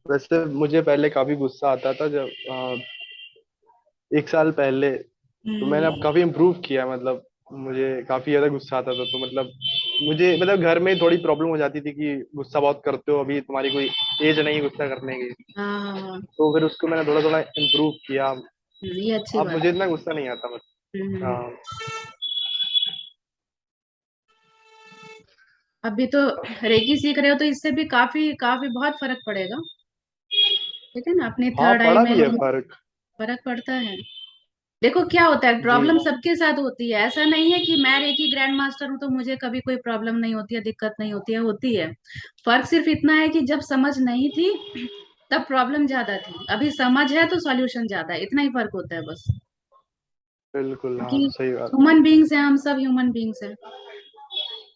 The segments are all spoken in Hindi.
वैसे मुझे पहले काफी गुस्सा आता था जब 1 साल पहले। तो मैंने अब हम्म। काफी इम्प्रूव किया, मतलब मुझे काफी ज्यादा गुस्सा आता था, तो मतलब मुझे मतलब घर में थोड़ी प्रॉब्लम हो जाती थी कि गुस्सा बहुत करते हो, अभी तुम्हारी कोई एज नहीं गुस्सा करने की। हाँ हाँ हाँ। तो फिर उसको मैंने थोड़ा थोड़ा इम्प्रूव किया। ये अच्छी अब बात मुझे है। इतना गुस्सा नहीं आता मतलब। हम्म। हाँ। अभी तो रेकी सीख रहे हो तो इससे भी काफी काफी बहुत फर्क पड़ेगा। ठीक है ना, अपनी हाँ, थर्ड आई पड़ा में भी है फर्क। फर्क पड़ता है। देखो क्या होता है, जी। प्रॉब्लम सबके साथ होती है। ऐसा नहीं है कि मैं रेकी ग्रैंड मास्टर हूँ तो मुझे कभी कोई प्रॉब्लम नहीं होती है, दिक्कत नहीं होती है, होती है। फर्क सिर्फ इतना है कि जब समझ नहीं थी तब प्रॉब्लम ज्यादा थी, अभी समझ है तो सॉल्यूशन ज्यादा है, इतना ही फर्क होता है बस। बिल्कुल, क्योंकि हाँ, सही बात है। ह्यूमन बींग्स हैं, हम सब ह्यूमन बींग्स हैं।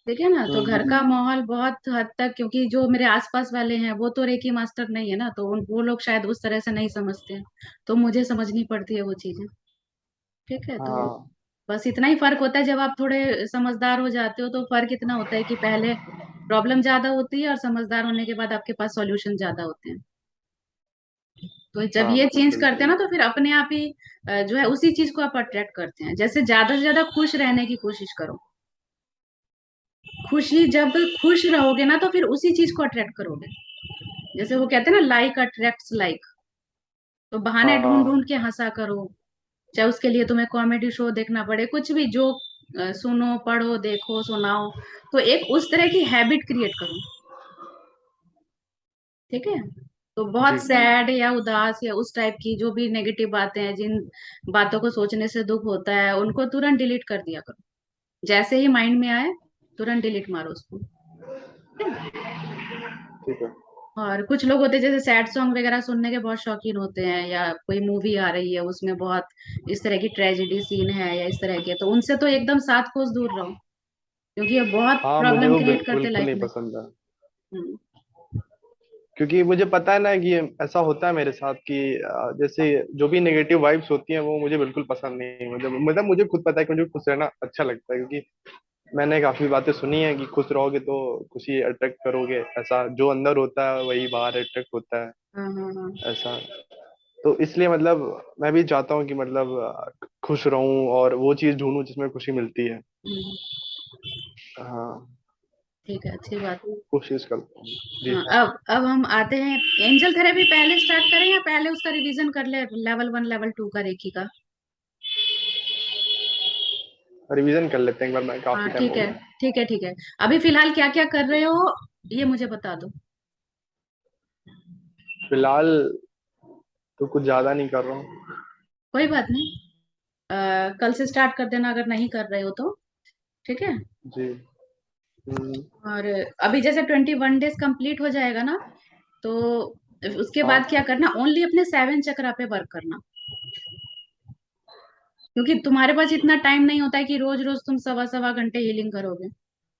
ठीक है ना, तो घर हम्म। का माहौल बहुत हद तक, क्योंकि जो मेरे आसपास वाले हैं वो तो रेकी मास्टर नहीं है ना, तो वो लोग शायद उस तरह से नहीं समझते हैं। तो मुझे समझनी पड़ती है वो चीजें। ठीक है, तो हाँ। बस इतना ही फर्क होता है। जब आप थोड़े समझदार हो जाते हो तो फर्क इतना होता है कि पहले प्रॉब्लम ज्यादा होती है और समझदार होने के बाद आपके पास सॉल्यूशन ज्यादा होते हैं। तो जब हाँ, ये चेंज करते हैं बिल्कुल। ना तो फिर अपने आप ही जो है उसी चीज को आप अट्रैक्ट करते हैं। जैसे ज्यादा से ज्यादा खुश रहने की कोशिश करो। खुशी जब खुश रहोगे ना तो फिर उसी चीज को अट्रैक्ट करोगे। जैसे वो कहते हैं ना, लाइक अट्रैक्ट्स लाइक। तो बहाने ढूंढ ढूंढ हाँ। के हंसा करो। चाहे उसके लिए तुम्हें कॉमेडी शो देखना पड़े, कुछ भी जो सुनो पढ़ो देखो सुनाओ। तो एक उस तरह की हैबिट क्रिएट करो। ठीक है। तो बहुत जी। सैड या उदास या उस टाइप की जो भी नेगेटिव बातें हैं, जिन बातों को सोचने से दुख होता है, उनको तुरंत डिलीट कर दिया करो। जैसे ही माइंड में आए तुरंत डिलीट मारो उसको। ठीक है? ठीक है। और कुछ लोग होते हैं जैसे सैड सॉन्ग वगैरह सुनने के बहुत शौकीन होते हैं, या कोई मूवी आ रही है उसमें बहुत इस तरह की ट्रेजेडी सीन है या इस तरह के, तो उनसे तो एकदम 7 कोस दूर रहो। क्योंकि ये बहुत हाँ, मुझे प्रॉब्लम वो क्रिएट करते बिल्कुल लाइफ नहीं में। पसंद है। हम्म। क्योंकि मुझे पता है ना कि ऐसा होता है मेरे साथ कि जैसे जो भी नेगेटिव वाइब्स होती हैं वो मुझे बिल्कुल पसंद नहीं है। मतलब मुझे खुद पता है कि मुझे खुश रहना अच्छा लगता है, क्योंकि मैंने काफी बातें सुनी है कि खुश रहोगे तो खुशी अट्रैक्ट करोगे, ऐसा जो अंदर होता है वही बाहर अट्रैक्ट होता है। हाँ हाँ हाँ। ऐसा। तो इसलिए मतलब मैं भी चाहता हूँ कि मतलब खुश रहूं और वो चीज ढूंढूं जिसमें खुशी मिलती है। हम्म। हाँ। ठीक है, अच्छी बात है। कोशिश करता हूँ। जी। हाँ, अब हम आते हैं। एंजल थेरेपी पहले स्टार्ट करें या पहले उसका रिवीजन कर ले, लेवल 1 लेवल 2 का रेकी का। रिवीजन कर लेते हैं एक बार, मैं हाँ काफी टाइम ठीक हो है, गया। ठीक है, ठीक है। अभी फिलहाल क्या क्या कर रहे हो ये मुझे बता दो। फिलहाल तो कुछ ज्यादा नहीं कर रहा हूँ। कोई बात नहीं। कल से स्टार्ट कर देना अगर नहीं कर रहे हो तो। ठीक है। जी। हम्म। और अभी जैसे 21 डेज कंप्लीट हो जाएगा ना, तो उसके बाद क्या हाँ। करना, ओनली अपने 7 चक्रा पे वर्क करना। क्योंकि तुम्हारे पास इतना टाइम नहीं होता है कि रोज रोज तुम सवा सवा घंटे हीलिंग करोगे।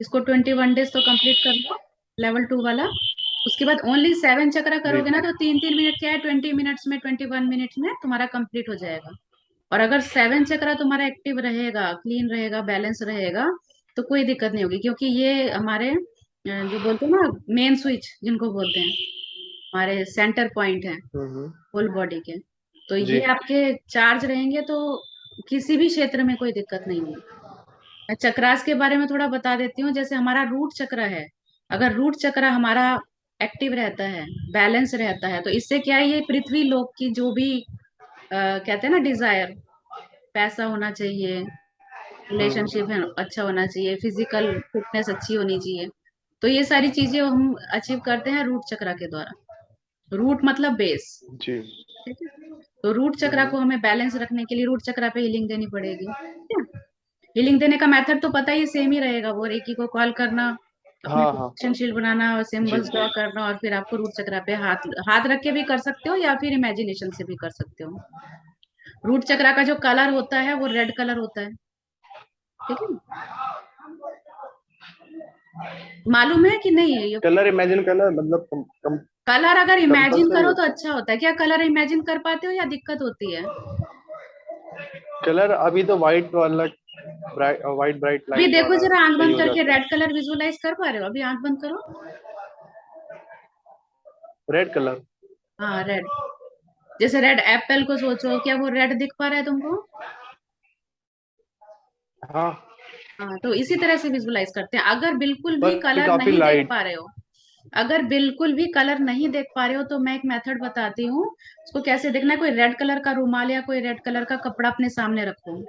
इसको 21 डेज तो कंप्लीट कर लो, लेवल 2 वाला। उसके बाद ओनली 7 चक्रा जी। करोगे ना तो 3 3 मिनट क्या है, 20 मिनट्स में 21 मिनट्स में तुम्हारा कंप्लीट हो जाएगा। और अगर 7 चक्रा तुम्हारा एक्टिव रहेगा, क्लीन रहेगा, बैलेंस रहेगा, तो कोई दिक्कत नहीं होगी। क्योंकि ये हमारे जो बोलते हैं ना, मेन स्विच जिनको बोलते हैं, हमारे सेंटर पॉइंट है हम्म। होल बॉडी के। तो जी। ये आपके चार्ज रहेंगे तो किसी भी क्षेत्र में कोई दिक्कत नहीं होगी। मैं चक्रास के बारे में थोड़ा बता देती हूँ। जैसे हमारा रूट चक्र है, अगर रूट चक्र हमारा एक्टिव रहता है, बैलेंस रहता है, तो इससे क्या है, ये पृथ्वी लोक की जो भी कहते हैं ना डिजायर, पैसा होना चाहिए, रिलेशनशिप है अच्छा होना चाहिए, फिजिकल फिटनेस अच्छी होनी चाहिए, तो ये सारी चीजें हम अचीव करते हैं रूट चक्रा के द्वारा। रूट मतलब बेस। जी। ठीक है। तो रूट चक्रा हम्म। को हमें बैलेंस रखने के लिए रूट चक्रा पे हीलिंग देनी पड़ेगी। ठीक है। हीलिंग देने का मेथड तो पता ही सेम ही रहेगा, वो रेकी को कॉल करना, अपने हाँ, हाँ। प्रोटेक्शन शील्ड बनाना और जी। सिंबल्स ड्रॉ करना, और फिर आपको रूट चक्रा पे हाथ हाथ रख के भी कर सकते हो या फिर इमेजिनेशन से भी कर सकते हो। रूट चक्रा का जो कलर होता है वो रेड कलर होता है। ठीक है। मालूम है कि नहीं है ये। कलर इमेजिन करना मतलब कलर अगर इमेजिन कंपलसरी करो तो होता है। अच्छा होता है। क्या कलर इमेजिन कर पाते हो या दिक्कत होती है। कलर अभी तो वाइट वाला, वाइट ब्राइट अभी लाइट देखो वाला जरा आंख सही बंद हो करके जाता रेड कलर विजुलाइज कर पा रहे हो, अभी आंख बंद करो। है। Red colour. हाँ रेड, जैसे रेड एप्पल को सोचो, क्या वो रेड दिख पा रहा है तुमको? हाँ, हाँ, तो इसी तरह से विजुलाइज करते हैं। अगर बिल्कुल भी पर कलर काफी नहीं देख लाइट। पा रहे हो, अगर बिल्कुल भी कलर नहीं देख पा रहे हो तो मैं एक मेथड बताती हूँ। उसको कैसे देखना है, कोई रेड कलर का रुमाल या कोई रेड कलर का कपड़ा अपने सामने रखो,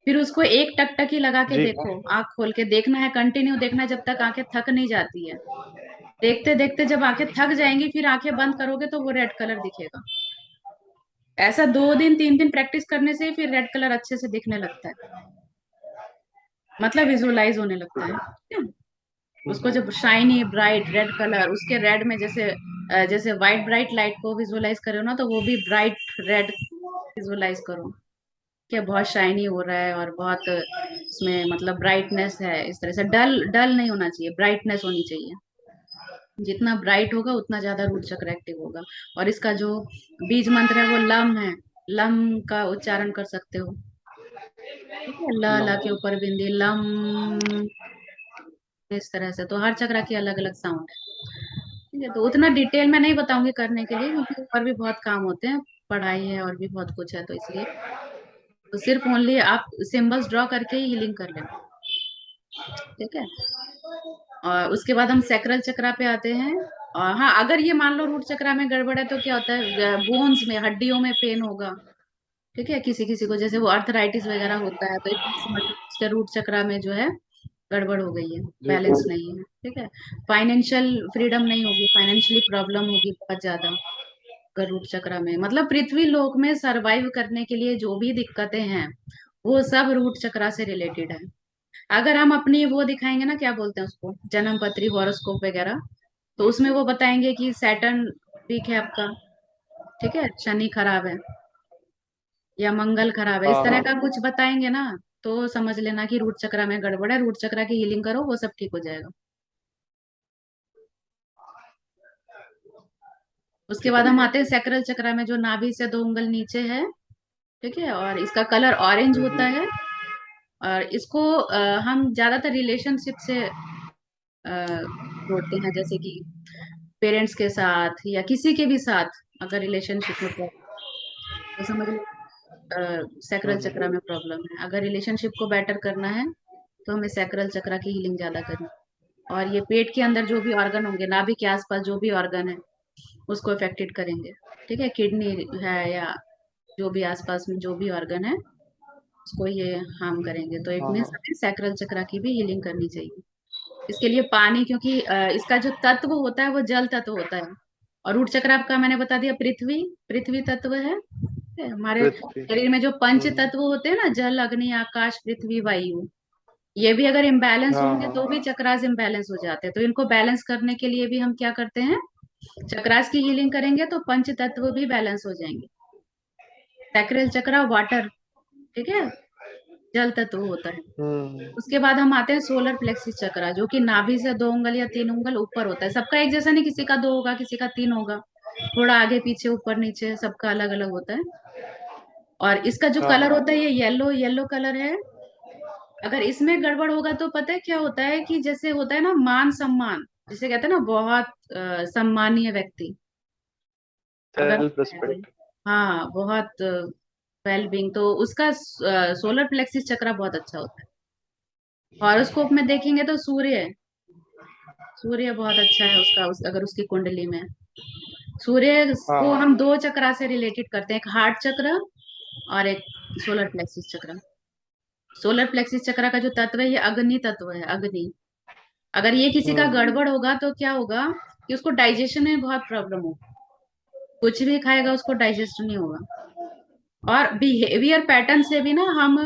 फिर उसको एक टकटकी लगा के जी। देखो, आंख खोल के देखना है, कंटिन्यू देखना है जब तक आंखें थक नहीं जाती है। देखते देखते जब आंखें थक जाएंगी, फिर आंखें बंद करोगे तो वो रेड कलर दिखेगा। ऐसा 2 दिन 3 दिन प्रैक्टिस करने से ही फिर रेड कलर अच्छे से दिखने लगता है, मतलब विजुअलाइज होने लगता है। ठीक है? उसको जब शाइनी ब्राइट रेड कलर, उसके रेड में जैसे जैसे व्हाइट ब्राइट लाइट को विजुअलाइज करो ना, तो वो भी ब्राइट रेड विजुअलाइज करो, कि बहुत शाइनी हो रहा है और बहुत उसमें मतलब ब्राइटनेस है। इस तरह से डल डल नहीं होना चाहिए, ब्राइटनेस होनी चाहिए। जितना ब्राइट होगा उतना ज्यादा रूट चक्र एक्टिव होगा। और इसका जो बीज मंत्र है वो लम है, लम का उच्चारण कर सकते हो। ठीक है, ल ला के ऊपर बिंदी लम, इस तरह से। तो हर चक्र की अलग अलग साउंड है। ठीक है, तो उतना डिटेल में नहीं बताऊंगी करने के लिए, क्योंकि और भी बहुत काम होते हैं, पढ़ाई है और भी बहुत कुछ है, तो इसलिए तो सिर्फ ओनली आप सिंबल्स ड्रॉ करके ही हीलिंग कर लेना। ठीक है, और उसके बाद हम सैक्रल चक्रा पे आते हैं। और हाँ, अगर ये मान लो रूट चक्रा में गड़बड़ है तो क्या होता है, बोन्स में, हड्डियों में पेन होगा। ठीक है, किसी किसी को जैसे वो अर्थराइटिस वगैरह होता है, तो इसमें समझ लो उसके रूट चक्रा में जो है गड़बड़ हो गई है, जी। बैलेंस नहीं है। ठीक है, फाइनेंशियल फ्रीडम नहीं होगी, फाइनेंशियली प्रॉब्लम होगी बहुत ज्यादा गरुड़ चक्र में। मतलब पृथ्वी लोक में सरवाइव करने के लिए जो भी दिक्कतें हैं वो सब रूट चक्रा से रिलेटेड है। अगर हम अपनी वो दिखाएंगे ना, क्या बोलते हैं उसको, जन्म पत्री हॉरोस्कोप वगैरह, तो उसमें वो बताएंगे कि सैटर्न वीक है आपका, ठीक है, शनि खराब है या मंगल खराब है, इस हाँ तरह हाँ। का कुछ बताएंगे ना, तो समझ लेना कि रूट चक्रा में गड़बड़ है, रूट चक्रा की हीलिंग करो, वो सब ठीक हो जाएगा। उसके ठीक बाद है। हम आते हैं सैक्रल चक्रा में, जो नाभि से 2 उंगल नीचे है। ठीक है, और इसका कलर ऑरेंज होता है। और इसको हम ज्यादातर रिलेशनशिप से जोड़ते हैं, जैसे कि पेरेंट्स के साथ या किसी के भी साथ अगर रिलेशनशिप में प्रॉब्लम, तो समझ लो सैक्रल चक्रा में प्रॉब्लम है। अगर रिलेशनशिप को बेटर करना है तो हमें सैक्रल चक्रा की हीलिंग ज्यादा करनी। और ये पेट के अंदर जो भी ऑर्गन होंगे, नाभि के आसपास जो भी ऑर्गन है, उसको अफेक्टेड करेंगे। ठीक है, किडनी है या जो भी आसपास में जो भी ऑर्गन है, उसको ये हार्म करेंगे। तो इट हाँ मीन्स हाँ। हमें सैक्रल चक्रा की भी हीलिंग करनी चाहिए। इसके लिए पानी, क्योंकि इसका जो तत्व होता है वो जल तत्व होता है। और रूट चक्र आपका मैंने बता दिया, पृथ्वी, पृथ्वी तत्व है। ठीक है? हमारे पृथ्वी। शरीर में जो पंच तत्व होते हैं ना, जल अग्नि आकाश पृथ्वी वायु, ये भी अगर इम्बैलेंस हाँ होंगे तो भी हाँ। चक्रास इम्बैलेंस हो जाते हैं। तो इनको बैलेंस करने के लिए भी हम क्या करते हैं, चक्रास की हीलिंग करेंगे तो पंच तत्व भी बैलेंस हो जाएंगे। सैक्रल चक्र वाटर, ठीक है, जल तत्व होता है। हम्म। उसके बाद हम आते हैं सोलर प्लेक्सिस चक्रा, जो कि नाभि से 2 उंगल या 3 उंगल ऊपर होता है। सबका एक जैसा नहीं, किसी का 2 होगा, किसी का 3 होगा, थोड़ा आगे पीछे ऊपर नीचे, सबका अलग अलग होता है। और इसका जो हाँ कलर हाँ। होता है ये येलो येलो कलर है। अगर इसमें गड़बड़ होगा तो पता है क्या होता है, कि जैसे होता है ना मान सम्मान, जिसे कहते हैं ना बहुत सम्मानीय व्यक्ति, अगर सेल्फ रिस्पेक्ट। हाँ बहुत वेल बींग, तो उसका सोलर प्लेक्सिस चक्रा बहुत अच्छा होता है। हॉरोस्कोप में देखेंगे तो सूर्य है, सूर्य बहुत अच्छा है उसका, अगर उसकी कुंडली में सूर्य हाँ को हम हाँ। 2 चक्रा से रिलेटेड करते हैं, एक हार्ट चक्र और एक सोलर प्लेक्सिस चक्र। सोलर प्लेक्सिस चक्र का जो तत्व है ये अग्नि तत्व है, अग्नि। अगर ये किसी का हम्म। गड़बड़ होगा तो क्या होगा, कि उसको डाइजेशन में बहुत प्रॉब्लम होगी, कुछ भी खाएगा उसको डाइजेस्ट नहीं होगा। और बिहेवियर पैटर्न से भी ना हम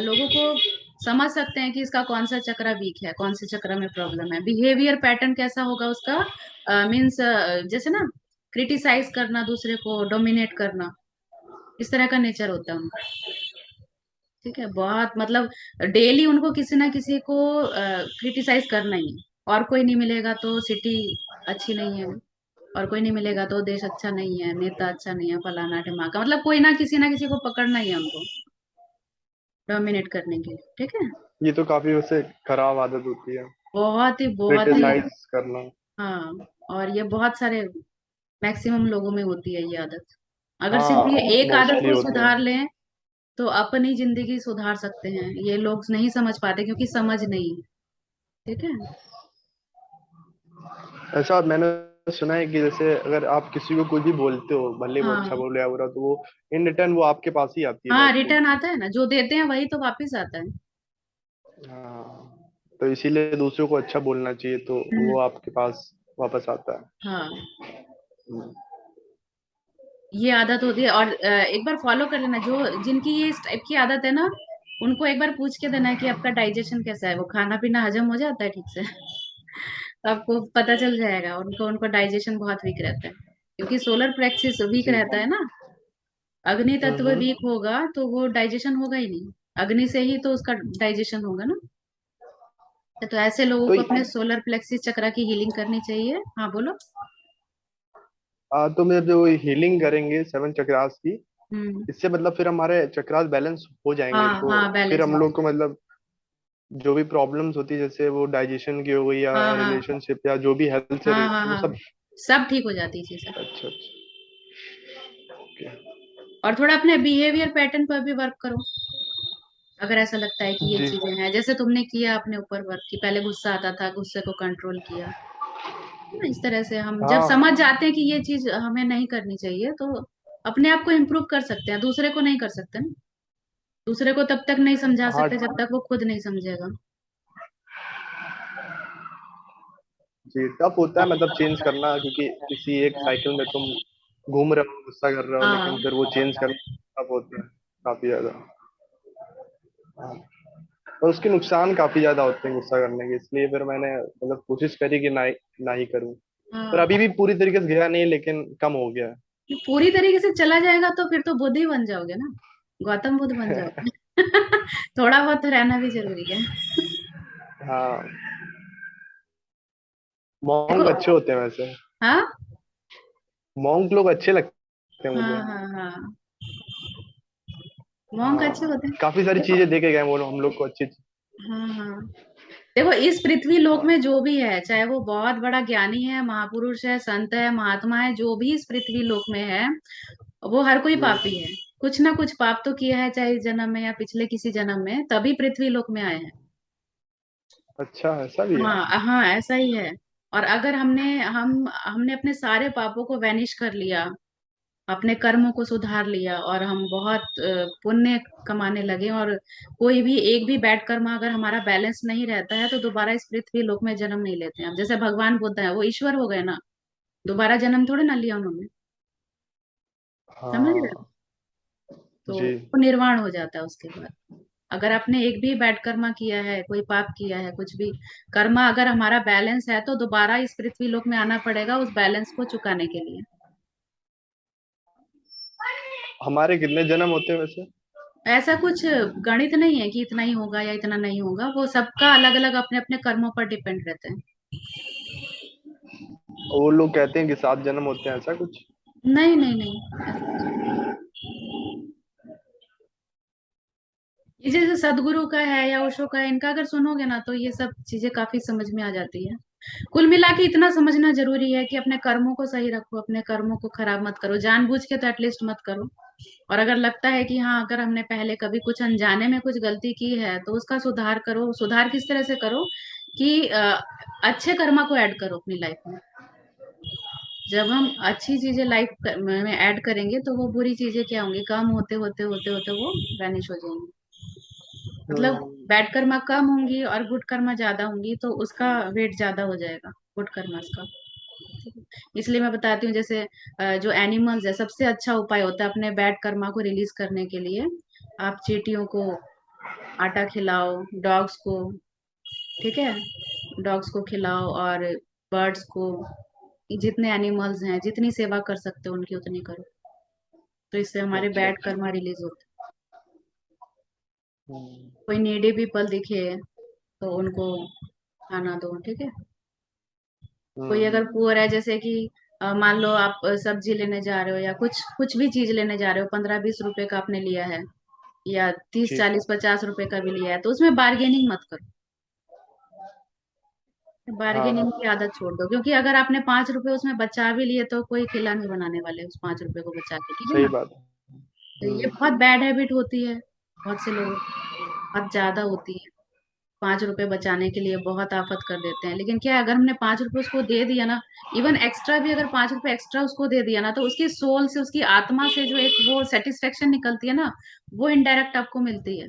लोगों को समझ सकते हैं कि इसका कौन सा चक्र वीक है, कौन से चक्र में प्रॉब्लम है। बिहेवियर पैटर्न कैसा होगा उसका, मीन्स जैसे ना क्रिटिसाइज करना, दूसरे को डोमिनेट करना, इस तरह का नेचर होता है उनका। ठीक है, बहुत मतलब डेली उनको किसी ना किसी को क्रिटिसाइज करना ही है। और कोई नहीं मिलेगा तो सिटी अच्छी नहीं है, और कोई नहीं मिलेगा तो देश अच्छा नहीं है, नेता अच्छा नहीं है, फलाना ढिमाका, मतलब कोई ना किसी को पकड़ना ही है उनको, डोमिनेट करने के लिए। ठीक है, ये तो काफी वैसे खराब आदत होती है, बहुत ही बहुत ही। क्रिटिसाइज करना। हाँ, और ये बहुत सारे मैक्सिमम लोगों में होती है ये आदत। अगर सिर्फ ये हाँ, एक आदत मोस्टली को होते हैं। सुधार लें तो अपनी जिंदगी सुधार सकते हैं। ये लोग नहीं समझ पाते क्योंकि समझ नहीं है। ठीक है। ऐसा मैंने सुना है कि जैसे अगर आप किसी को कुछ भी बोलते हो, भले वो अच्छा हाँ बोले या बुरा, तो वो इन रिटर्न वो आपके पास ही आती है हाँ, लौट के। रिटर्न आता है ना, जो देते हैं वही तो वापिस आता है। हाँ, तो इसीलिए दूसरों को अच्छा बोलना चाहिए, तो हम्म। वो आपके पास वापस आता है। हाँ, हम्म। ये आदत होती है। और एक बार फॉलो कर लेना, जो जिनकी ये इस टाइप की आदत है ना, उनको एक बार पूछ के देना कि आपका डाइजेशन कैसा है, वो खाना पीना हजम हो जाता है ठीक से। तो आपको पता चल जाएगा, उनको उनको डाइजेशन बहुत वीक रहता है, क्योंकि सोलर प्लेक्सिस वीक जी। रहता है ना। अग्नि तत्व वीक हम्म। होगा तो वो डाइजेशन होगा ही नहीं। अग्नि से ही तो उसका डाइजेशन होगा ना। तो ऐसे लोगों तो को अपने सोलर प्लेक्सिस चक्र की हीलिंग करनी चाहिए। हाँ बोलो। तो मैं जो हीलिंग करेंगे 7 चक्रास की, हम्म। इससे मतलब फिर हमारे चक्रास बैलेंस हो जाएंगे, हाँ तो हाँ, फिर बैलेंस हम हो लोग जाए। को मतलब जो भी प्रॉब्लम्स होती है, जैसे वो डाइजेशन की हो गई या हाँ हाँ रिलेशनशिप या जो भी हेल्थ से हाँ हाँ वो हाँ, सब। सब ठीक हो जाती है चीजें। अच्छा, अच्छा। ओके। और थोड़ा अपने बिहेवियर पैटर्न पर भी वर्क करो। अगर ऐसा लगता है कि ये जी। चीजें हैं, जैसे तुमने किया अपने ऊपर वर्क, की पहले गुस्सा आता था, गुस्से को कंट्रोल किया, है ना। इस तरह से हम जब हाँ, समझ जाते हैं कि ये चीज हमें नहीं करनी चाहिए, तो अपने आप को इम्प्रूव कर सकते हैं, दूसरे को नहीं कर सकते ना। दूसरे को तब तक नहीं समझा हाँ। सकते जब तक वो खुद नहीं समझेगा। जी, टफ होता है मतलब चेंज करना, क्योंकि किसी एक साइकिल में तुम घूम रहे हो, गुस्सा कर रहे हो, हाँ लेकिन फिर वो चेंज करना टफ होता है काफी ज्यादा। हाँ। और उसके नुकसान काफी ज्यादा होते हैं गुस्सा करने के, इसलिए फिर मैंने मतलब कोशिश करी कि ना ही करूं। पर हाँ, अभी भी पूरी तरीके से गया नहीं है, लेकिन कम हो गया पूरी तरीके से चला जाएगा तो फिर तो बुद्ध ही बन जाओगे ना, गौतम बुद्ध बन है। जाओगे। थोड़ा बहुत तो रहना भी जरूरी है। हाँ, देखो। मॉन्क अच्छे होते हैं वैसे। हाँ मॉन्क लोग अच्छे लगते हैं मुझे। हाँ हाँ हाँ, मॉन्क अच्छे हाँ, होते हैं। काफी सारी देखो। चीजें देखे गए वो लोग, हम लोग को अच्छी। हाँ हाँ, देखो इस पृथ्वी लोक हाँ। में जो भी है, चाहे वो बहुत बड़ा ज्ञानी है, महापुरुष है, संत है, महात्मा है, जो भी इस पृथ्वी लोक में है, वो हर कोई जी। पापी है। कुछ ना कुछ पाप तो किया है, चाहे इस जन्म में या पिछले किसी जन्म में, तभी पृथ्वी लोक में आए हैं। अच्छा, ऐसा भी है। हाँ हाँ, ऐसा ही है। और अगर हमने अपने सारे पापों को वैनिश कर लिया, अपने कर्मों को सुधार लिया, और हम बहुत पुण्य कमाने लगे, और कोई भी एक भी बैड कर्म अगर हमारा बैलेंस नहीं रहता है, तो दोबारा इस पृथ्वी लोक में जन्म नहीं लेते हैं। अब जैसे भगवान बुद्ध है, वो ईश्वर हो गए ना, दोबारा जन्म थोड़े ना लिया उन्होंने। समझ रहे हो? हाँ। तो जी। वो निर्वाण हो जाता है उसके बाद। अगर आपने एक भी बैड कर्मा किया है, कोई पाप किया है, कुछ भी कर्मा, अगर हमारा बैलेंस है, तो दोबारा इस पृथ्वी लोक में आना पड़ेगा उस बैलेंस को चुकाने के लिए। हमारे कितने जन्म होते हैं वैसे? ऐसा कुछ गणित नहीं है कि इतना ही होगा या इतना नहीं होगा, वो सबका अलग अलग अपने अपने कर्मों पर डिपेंड रहता है। वो लोग कहते हैं कि 7 जन्म होते हैं, ऐसा कुछ? नहीं नहीं नहीं, ऐसा कुछ नहीं। ये जैसे सदगुरु का है या ओशो का है, इनका अगर सुनोगे ना, तो ये सब चीजें काफी समझ में आ जाती है। कुल मिला के इतना समझना जरूरी है कि अपने कर्मों को सही रखो, अपने कर्मों को खराब मत करो, जानबूझ के तो एटलीस्ट मत करो। और अगर लगता है कि हाँ, अगर हमने पहले कभी कुछ अनजाने में कुछ गलती की है, तो उसका सुधार करो। सुधार किस तरह से करो कि अच्छे कर्मा को ऐड करो अपनी लाइफ में। जब हम अच्छी चीजें लाइफ में ऐड करेंगे, तो वो बुरी चीजें क्या होंगी, कम होते होते होते होते वो वैनिश हो जाएंगी। मतलब हम्म। बैड कर्मा कम होंगी और गुड कर्मा ज्यादा होंगी, तो उसका वेट ज्यादा हो जाएगा, गुड कर्मा का। इसलिए मैं बताती हूँ, जैसे जो एनिमल्स है, सबसे अच्छा उपाय होता है अपने बैड कर्मा को रिलीज करने के लिए। आप चींटियों को आटा खिलाओ, डॉग्स को, ठीक है, डॉग्स को खिलाओ, और बर्ड्स को, जितने एनिमल्स हैं, जितनी सेवा कर सकते हो उनकी उतनी करो। तो इससे हमारे अच्छा, बैड अच्छा। कर्मा रिलीज होते हैं। हम्म। कोई नीडी पीपल दिखे तो उनको खाना दो, ठीक है। कोई हम्म। अगर पुअर है, जैसे कि मान लो आप सब्जी लेने जा रहे हो, या कुछ कुछ भी चीज लेने जा रहे हो, 15-20 रुपए का आपने लिया है, या तीस जी। चालीस 50 रुपए का भी लिया है, तो उसमें बार्गेनिंग मत करो। बार्गेनिंग हाँ की आदत छोड़ दो, क्योंकि अगर आपने 5 रुपए उसमें बचा भी लिए तो कोई खिला नहीं बनाने वाले उस 5 रुपए को बचा के, ठीक है सही ना। बात है। तो ये बहुत बैड हैबिट होती है बहुत से लोगों की, बहुत ज्यादा होती है। 5 रुपए बचाने के लिए बहुत आफत कर देते हैं, लेकिन क्या है, अगर हमने 5 रुपए उसको दे दिया ना, इवन एक्स्ट्रा भी अगर 5 रुपए एक्स्ट्रा उसको दे दिया ना, तो उसकी सोल से, उसकी आत्मा से जो एक वो सेटिस्फेक्शन निकलती है ना, वो इनडायरेक्ट आपको मिलती है।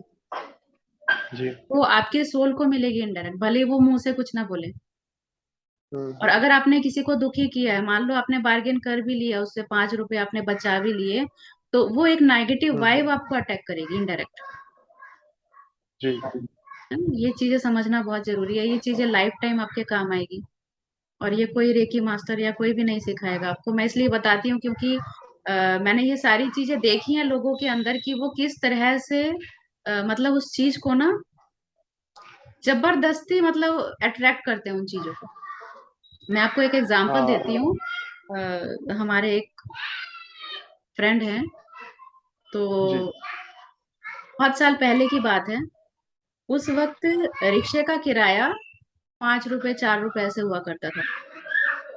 जी। वो आपके सोल को मिलेगी इनडायरेक्ट, भले वो मुंह से कुछ ना बोले। और हम्म अगर आपने किसी को दुखी किया है, मान लो आपने बार्गेन कर भी लिया उससे, 5 रुपए आपने बचा भी लिए, तो वो एक नेगेटिव वाइब हम्म। आपको अटैक करेगी इनडायरेक्ट। जी। ये चीजें समझना बहुत जरूरी है, ये चीजें लाइफ टाइम आपके काम आएगी। और ये कोई रेकी मास्टर या कोई भी नहीं सिखाएगा आपको, मैं इसलिए बताती हूँ क्योंकि मैंने ये सारी चीजें देखी हैं लोगों के अंदर कि वो किस तरह से मतलब उस चीज को ना जबरदस्ती मतलब अट्रैक्ट करते हैं उन चीजों को। मैं आपको एक एग्जांपल देती हाँ। हूँ। हमारे एक फ्रेंड हैं, जी। तो बहुत साल पहले की बात है। उस वक्त रिक्शे का किराया 5 रुपए 4 रुपए ऐसे हुआ करता था।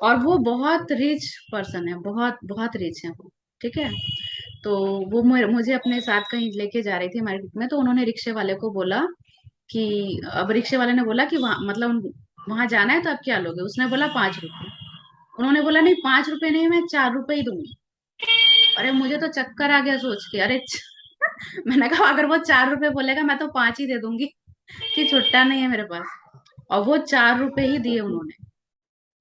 और वो बहुत रिच पर्सन है, बहुत बहुत रिच है वो, ठीक है। तो वो मुझे अपने साथ कहीं लेके जा रही थी मार्केट में, तो उन्होंने रिक्शे वाले को बोला कि, अब रिक्शे वाले ने बोला कि वहाँ मतलब वहां जाना है तो आप क्या लोगे, उसने बोला 5 रुपए। उन्होंने बोला नहीं, 5 रुपए नहीं, मैं 4 रुपए ही दूंगी। अरे मुझे तो चक्कर आ गया सोच के, अरे मैंने कहा अगर वो 4 रुपए बोलेगा मैं तो 5 ही दे दूंगी, कि छुट्टा नहीं है मेरे पास। और वो 4 रुपए ही दिए उन्होंने।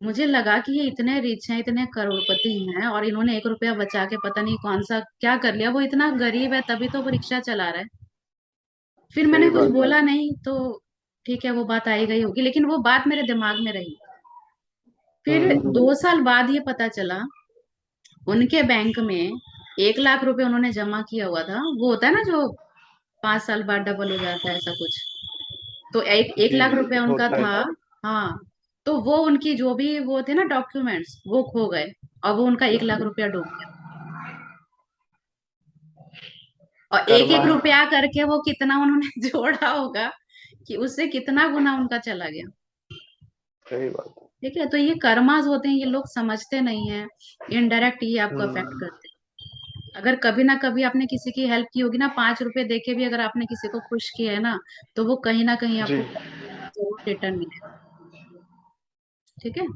मुझे लगा कि ये इतने रिच हैं, इतने करोड़पति हैं, और इन्होंने 1 रुपया बचा के पता नहीं कौन सा क्या कर लिया, वो इतना गरीब है तभी तो वो रिक्शा चला रहा है। फिर मैंने सही कुछ बात है। बोला नहीं, तो ठीक है वो बात आई गई होगी, लेकिन वो बात मेरे दिमाग में रही। फिर हम्म। 2 साल बाद ये पता चला, उनके बैंक में 1 लाख रुपए उन्होंने जमा किया हुआ था। वो होता है ना जो 5 साल बाद डबल हो जाता है, ऐसा कुछ। तो एक एक जी लाख जी, रुपया उनका होता है था। ऐसा। हाँ। तो वो उनकी जो भी वो थे ना डॉक्यूमेंट्स, वो खो गए। और वो उनका 1 लाख रुपया डूब गया। और एक कर्मा एक है। रुपया करके वो कितना उन्होंने जोड़ा होगा, कि उससे कितना गुना उनका चला गया। सही बात है। ठीक है, तो ये कर्मास होते हैं, ये लोग समझते नहीं है। इनडायरेक्ट ये आपको अफेक्ट हम्म। करते हैं। अगर कभी ना कभी आपने किसी की हेल्प की होगी ना, 5 रुपए देके भी अगर आपने किसी को खुश किया है ना, तो वो कहीं ना कहीं जी। आपको जरूर रिटर्न मिलेगा। ठीक है।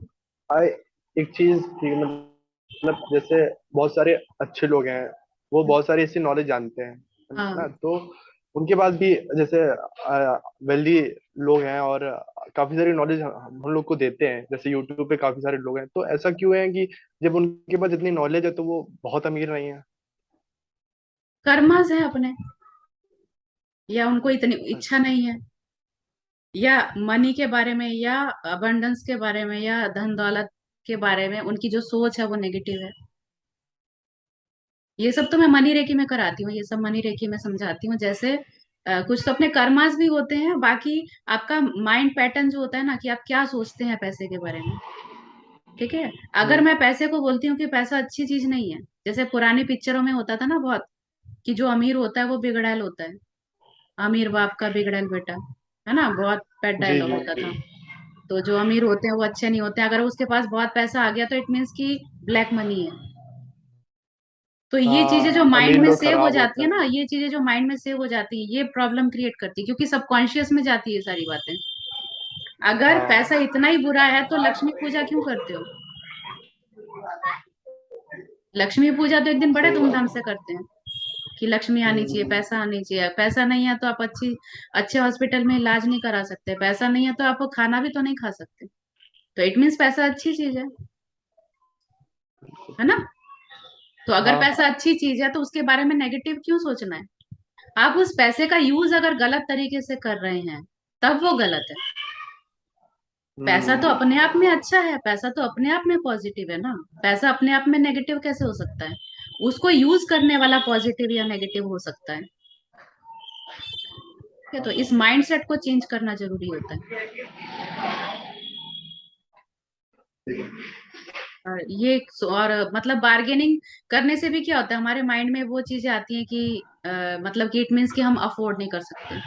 आए, एक चीज थी, मतलब जैसे बहुत सारे अच्छे लोग हैं, वो बहुत सारी ऐसी नॉलेज जानते हैं, है हाँ। ना। तो उनके पास भी जैसे वेल्दी लोग हैं, और काफी सारी नॉलेज हम लोग को देते हैं, जैसे यूट्यूब पे काफी सारे लोग हैं, तो ऐसा क्यों है कि जब उनके पास इतनी नॉलेज है तो वो बहुत अमीर नहीं है। कर्मास है अपने, या उनको इतनी इच्छा अच्छा। नहीं है, या मनी के बारे में, या अबंडेंस के बारे में, या धन दौलत के बारे में उनकी जो सोच है वो नेगेटिव है। ये सब तो मैं मनी रेकी में कराती हूँ, ये सब मनी रेकी में समझाती हूँ। जैसे कुछ तो अपने कर्मास भी होते हैं, बाकी आपका माइंड पैटर्न जो होता है ना, कि आप क्या सोचते हैं पैसे के बारे में। ठीक है। अगर हम्म। मैं पैसे को बोलती हूँ कि पैसा अच्छी चीज नहीं है, जैसे पुरानी पिक्चरों में होता था ना बहुत, कि जो अमीर होता है वो बिगड़ैल होता है, अमीर बाप का बिगड़ैल बेटा, है ना, बहुत पेट जी डायलॉग जी। होता था। तो जो अमीर होते हैं वो अच्छे नहीं होते, अगर उसके पास बहुत पैसा आ गया तो इट मीन्स कि ब्लैक मनी है। तो ये चीजें जो हाँ, माइंड अमीर में लोग सेव हो खराब जाती होते है हैं। ना, ये चीजें जो माइंड में सेव हो जाती है, ये प्रॉब्लम क्रिएट करती है, क्योंकि सबकॉन्शियस में जाती है सारी बातें। अगर पैसा हाँ। इतना ही बुरा है तो लक्ष्मी पूजा क्यों करते हो। लक्ष्मी पूजा तो एक दिन बड़े सही धूमधाम बात से है। करते हैं, कि लक्ष्मी आनी चाहिए, हम्म। पैसा आनी चाहिए। पैसा नहीं है तो आप अच्छे हॉस्पिटल में इलाज नहीं करा सकते, पैसा नहीं है तो आप खाना भी तो नहीं खा सकते। तो इट मीन्स पैसा अच्छी चीज है ना। तो अगर हाँ। पैसा अच्छी चीज है तो उसके बारे में नेगेटिव क्यों सोचना है। आप उस पैसे का यूज अगर गलत तरीके से कर रहे हैं, तब वो गलत है। पैसा तो हम्म। अपने आप में अच्छा है, पैसा तो अपने आप में पॉजिटिव है ना। पैसा अपने आप में नेगेटिव कैसे हो सकता है। उसको यूज करने वाला पॉजिटिव या नेगेटिव हो सकता है। ठीक है, तो इस माइंडसेट को चेंज करना जरूरी होता है। और मतलब बार्गेनिंग करने से भी क्या होता है, हमारे माइंड में वो चीजें आती हैं कि मतलब कि इट मीन्स कि हम अफोर्ड नहीं कर सकते।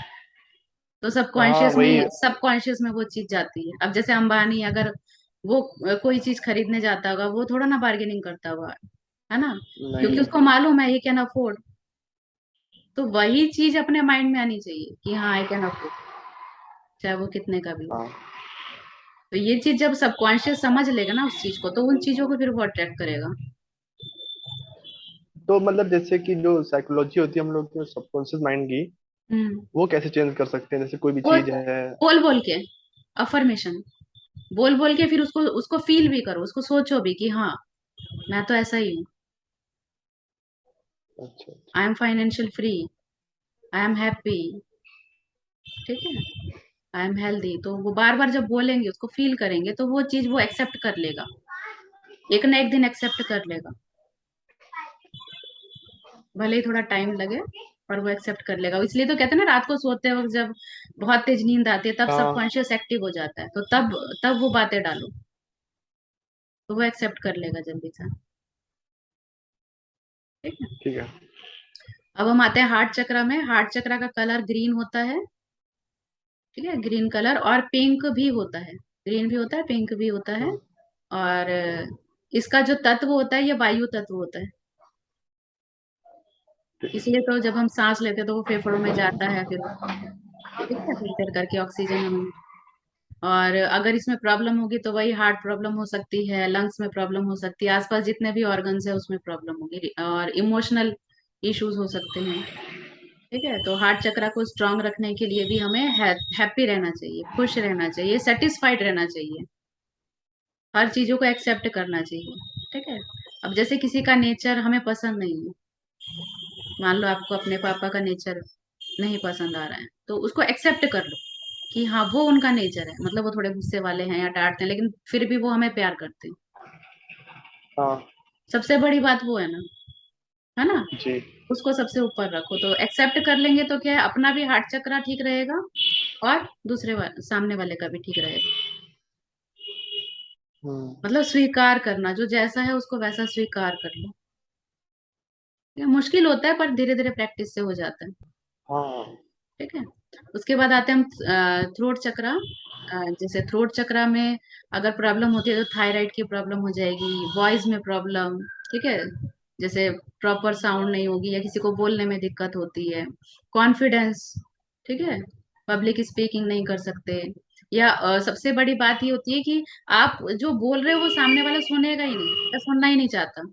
तो हाँ सबकॉन्शियस वही। में सबकॉन्शियस में वो चीज जाती है। अब जैसे अंबानी अगर वो कोई चीज खरीदने जाता होगा, वो थोड़ा ना बार्गेनिंग करता होगा, है ना, क्योंकि नहीं। उसको मालूम है ही कैन अफोर्ड। तो वही चीज अपने माइंड में आनी चाहिए कि हाँ आई कैन अफोर्ड, चाहे वो कितने का भी हो। हाँ तो ये चीज जब सबकॉन्शियस समझ लेगा ना उस चीज को, तो उन चीजों को फिर वो अट्रैक्ट करेगा। तो मतलब जैसे कि जो साइकोलॉजी होती है हम लोग के सबकॉन्शियस माइंड की, हम्म। वो कैसे चेंज कर सकते हैं, जैसे कोई भी बोल चीज है। बोल बोल के अफर्मेशन, बोल बोल के फिर उसको उसको फील भी करो, उसको सोचो भी कि हाँ मैं तो ऐसा ही हूँ। अच्छा अच्छा। I am financial free, I am happy, ठीक है, आई एम हेल्दी। तो वो बार बार जब बोलेंगे, उसको फील करेंगे, तो वो चीज वो एक्सेप्ट कर लेगा, एक ना एक दिन एक्सेप्ट कर लेगा। भले ही थोड़ा टाइम लगे, पर वो एक्सेप्ट कर लेगा। इसलिए तो कहते हैं ना, रात को सोते वक्त जब बहुत तेज नींद आती है, तब हाँ सबकॉन्शियस एक्टिव हो जाता है, तो तब तब वो बातें डालो, तो वो एक्सेप्ट कर लेगा जल्दी से। ठीक है। ठीक है। अब हम आते हैं हार्ट चक्र में। हार्ट चक्र का कलर ग्रीन होता है, ठीक है, ग्रीन कलर, और पिंक भी होता है। ग्रीन भी होता है, पिंक भी होता है। हम्म। और इसका जो तत्व होता है, ये वायु तत्व होता है। ठीक है। इसलिए तो जब हम सांस लेते हैं तो वो फेफड़ों में जाता है, फिर ठीक है, फिल्टर करके ऑक्सीजन हमें। और अगर इसमें प्रॉब्लम होगी तो वही हार्ट प्रॉब्लम हो सकती है, लंग्स में प्रॉब्लम हो सकती है, आसपास जितने भी ऑर्गन्स है उसमें प्रॉब्लम होगी, और इमोशनल इश्यूज हो सकते हैं। ठीक है। तो हार्ट चक्र को स्ट्रांग रखने के लिए भी हमें हैप्पी रहना चाहिए, खुश रहना चाहिए, सेटिस्फाइड रहना चाहिए, हर चीजों को एक्सेप्ट करना चाहिए। ठीक है। अब जैसे किसी का नेचर हमें पसंद नहीं है, मान लो आपको अपने पापा का नेचर नहीं पसंद आ रहा है, तो उसको एक्सेप्ट कर लो कि हाँ वो उनका नेचर है, मतलब वो थोड़े गुस्से वाले हैं या डांटते हैं, लेकिन फिर भी वो हमें प्यार करते हैं। हाँ। सबसे बड़ी बात वो है ना, जी। उसको सबसे ऊपर रखो, तो एक्सेप्ट कर लेंगे तो क्या है, अपना भी हार्ट चक्र ठीक रहेगा, और सामने वाले का भी ठीक रहेगा। हम्म। मतलब स्वीकार करना, जो जैसा है उसको वैसा स्वीकार कर लो। ये मुश्किल होता है, पर धीरे धीरे प्रैक्टिस से हो जाता है। हाँ। ठीक है। उसके बाद आते हैं हम थ्रोट चक्रा। जैसे थ्रोट चक्रा में अगर प्रॉब्लम होती है, तो थायराइड की प्रॉब्लम हो जाएगी, वॉइस में प्रॉब्लम, ठीक है, जैसे प्रॉपर साउंड नहीं होगी, या किसी को बोलने में दिक्कत होती है, कॉन्फिडेंस, ठीक है, पब्लिक स्पीकिंग नहीं कर सकते, या सबसे बड़ी बात ये होती है कि आप जो बोल रहे हो वो सामने वाला सुनेगा ही नहीं, या सुनना ही नहीं चाहता,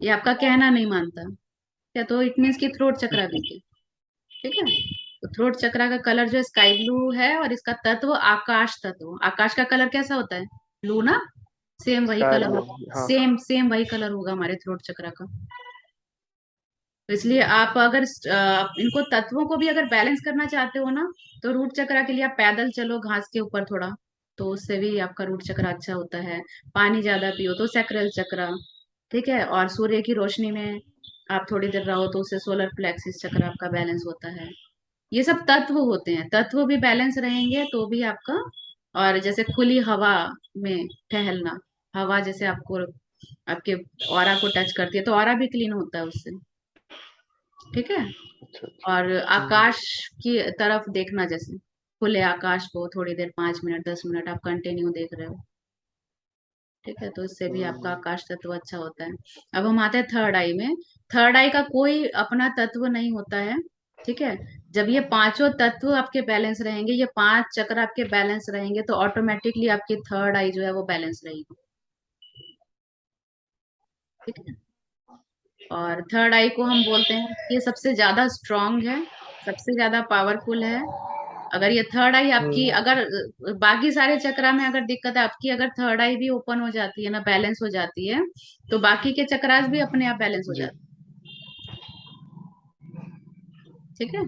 ये आपका कहना नहीं मानता, क्या, तो इट मीन्स की थ्रोट चक्रा वीक है। ठीक है। तो थ्रोट चक्रा का कलर जो स्काई ब्लू है, और इसका तत्व आकाश तत्व। आकाश का कलर कैसा होता है, ब्लू ना, सेम वही स्काई कलर ब्लू। होगा, हाँ। सेम सेम वही कलर होगा हमारे थ्रोट चक्रा का। तो इसलिए आप अगर इनको तत्वों को भी अगर बैलेंस करना चाहते हो ना, तो रूट चक्रा के लिए आप पैदल चलो घास के ऊपर थोड़ा, तो उससे भी आपका रूट चक्रा अच्छा होता है। पानी ज्यादा पियो तो सैक्रल चक्रा, ठीक है, और सूर्य की रोशनी में आप थोड़ी देर रहो, तो उससे सोलर प्लेक्सिस चक्र आपका बैलेंस होता है। ये सब तत्व होते हैं, तत्व भी बैलेंस रहेंगे तो भी आपका। और जैसे खुली हवा में टहलना, हवा जैसे आपको आपके ऑरा को टच करती है, तो ऑरा भी क्लीन होता है उससे। ठीक है। अच्छा और अच्छा। आकाश की तरफ देखना, जैसे खुले आकाश को थोड़ी देर, 5 मिनट 10 मिनट आप कंटिन्यू देख रहे हो, ठीक है, तो इससे भी आपका हम्म। आकाश तत्व अच्छा होता है। अब हम आते हैं थर्ड आई में। थर्ड आई का कोई अपना तत्व नहीं होता है। ठीक है। जब ये पांचों तत्व आपके बैलेंस रहेंगे, ये 5 चक्र आपके बैलेंस रहेंगे, तो ऑटोमेटिकली आपकी थर्ड आई जो है वो बैलेंस रहेगी। ठीक है। और थर्ड आई को हम बोलते हैं कि ये सबसे ज्यादा स्ट्रांग है, सबसे ज्यादा पावरफुल है। अगर ये थर्ड आई आपकी, हम्म। अगर बाकी सारे चक्रा में अगर दिक्कत है आपकी, अगर थर्ड आई भी ओपन हो जाती है ना, बैलेंस हो जाती है, तो बाकी के चक्रास भी अपने आप बैलेंस हो जी। जाते हैं। ठीक है।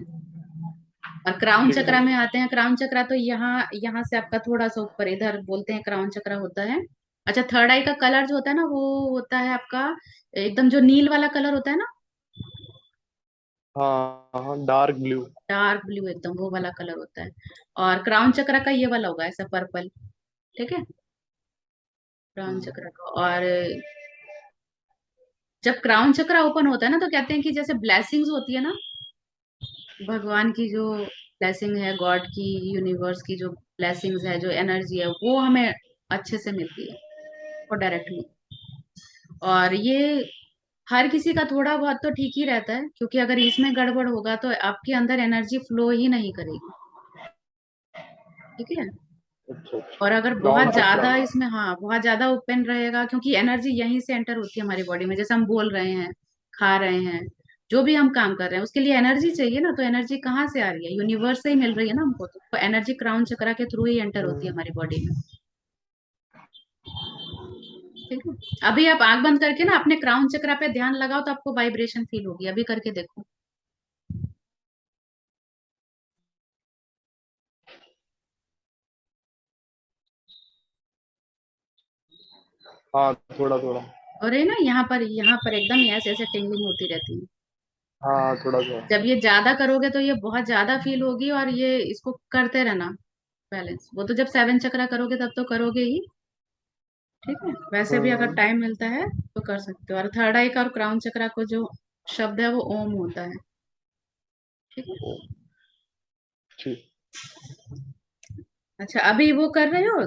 और क्राउन ठीक है। चक्रा में आते हैं। क्राउन चक्रा तो यहाँ यहाँ से आपका थोड़ा सा ऊपर, इधर बोलते हैं क्राउन चक्रा होता है। अच्छा, थर्ड आई का कलर जो होता है ना, वो होता है आपका एकदम जो नील वाला कलर होता है ना, हाँ हाँ, डार्क ब्लू। डार्क ब्लू एकदम वो वाला कलर होता है। और क्राउन चक्र का ये वाला होगा ऐसा पर्पल। ठीक है। क्राउन चक्र का, और जब क्राउन चक्र ओपन होता है ना, तो कहते हैं कि जैसे ब्लेसिंग्स होती है ना, भगवान की जो ब्लेसिंग है, गॉड की, यूनिवर्स की जो ब्लेसिंग्स है, जो एनर्जी है, वो हमें अच्छे से मिलती है, और डायरेक्टली। और ये हर किसी का थोड़ा बहुत तो ठीक ही रहता है, क्योंकि अगर इसमें गड़बड़ होगा तो आपके अंदर एनर्जी फ्लो ही नहीं करेगी। ठीक है। अच्छा अच्छा। और अगर ग्राउंड बहुत चक्रा। ज्यादा इसमें, हाँ, बहुत ज्यादा ओपन रहेगा, क्योंकि एनर्जी यहीं से एंटर होती है हमारी बॉडी में। जैसे हम बोल रहे हैं, खा रहे हैं, जो भी हम काम कर रहे हैं, उसके लिए एनर्जी चाहिए ना। तो एनर्जी कहाँ से आ रही है? यूनिवर्स से ही मिल रही है ना हमको। तो एनर्जी क्राउन चक्रा के थ्रू ही एंटर होती है हम्म। हमारी बॉडी में। ठीक है। अभी आप आंख बंद करके ना अपने क्राउन चक्रा पे ध्यान लगाओ, तो आपको वाइब्रेशन फील होगी। अभी करके देखो। हाँ, थोड़ा थोड़ा। और ये ना, यहाँ पर एकदम ऐसे ऐसे टिंगलिंग होती रहती है। हाँ, थोड़ा थोड़ा। जब ये ज्यादा करोगे तो ये बहुत ज्यादा फील होगी, और ये इसको करते रहना। बैलेंस वो तो जब 7 चक्रा करोगे तब तो करोगे ही। ठीक है। वैसे भी अगर हम्म। टाइम मिलता है तो कर सकते हो। और थर्ड आई का और क्राउन चक्रा को जो शब्द है वो ओम होता है। ठीक है। ठीक। अच्छा, अभी वो कर रहे हो?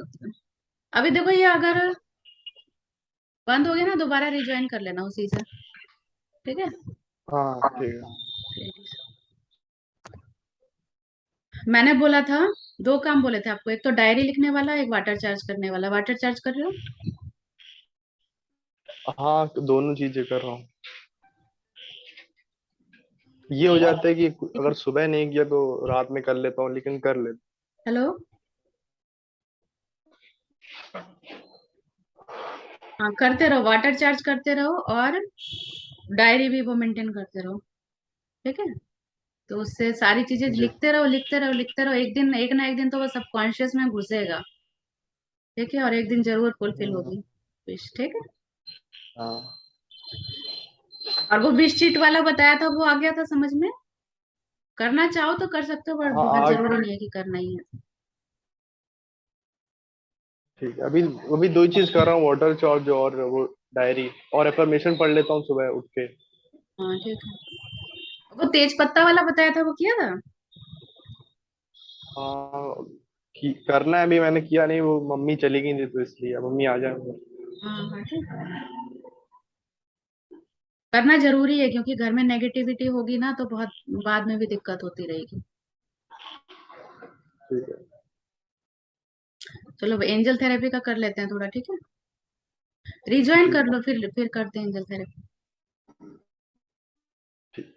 अभी देखो, ये अगर बंद हो गया ना, दोबारा रिज्वाइन कर लेना उसी से। ठीक है। हाँ, ठीक है। मैंने बोला था, दो काम बोले थे आपको, एक तो डायरी लिखने वाला, एक वाटर चार्ज करने वाला। वाटर चार्ज कर रहे हो? हाँ, दोनों चीजें कर रहा हूँ। ये हो जाता है कि अगर सुबह नहीं किया तो रात में कर लेता हूँ, लेकिन कर लेता हेलो। हाँ, करते रहो, वाटर चार्ज करते रहो, और डायरी भी वो मेंटेन करते रहो। ठीक है। तो उससे सारी चीजें हूँ जी। लिखते रहो, लिखते रहो, लिखते रहो। एक दिन, एक ना एक दिन तो वो सबकॉन्शियस में घुसेगा। ठीक है। और एक दिन जरूर फुलफिल हम्म। होगी विश। ठीक है। हाँ और वो विश शीट वाला बताया था, वो आ गया था समझ में? करना चाहो तो कर सकते हो, बट हाँ, बहुत आग। जरूरी नहीं है कि करना ही है। ठीक है, अभी अभी दो ही चीज कर रहा हूँ, वाटर चार्ज और वो डायरी। और एफर्मेशन पढ़ लेता हूँ सुबह उठ के। हाँ, ठीक है। वो तेज पत्ता वाला बताया था, वो किया था? हाँ, करना है, अभी मैंने किया नहीं, वो मम्मी चली गई थी तो इसलिए। मम्मी आ जाए। हाँ हाँ, ठीक है। करना जरूरी है, क्योंकि घर में नेगेटिविटी होगी ना तो बहुत बाद में भी दिक्कत होती रहेगी। ठीक है। चलो, एंजल थेरेपी का कर लेते हैं थोड़ा। ठीक है। रिज्वाइन कर ठीक लो, फिर करते हैं एंजल थेरेपी। ठीक।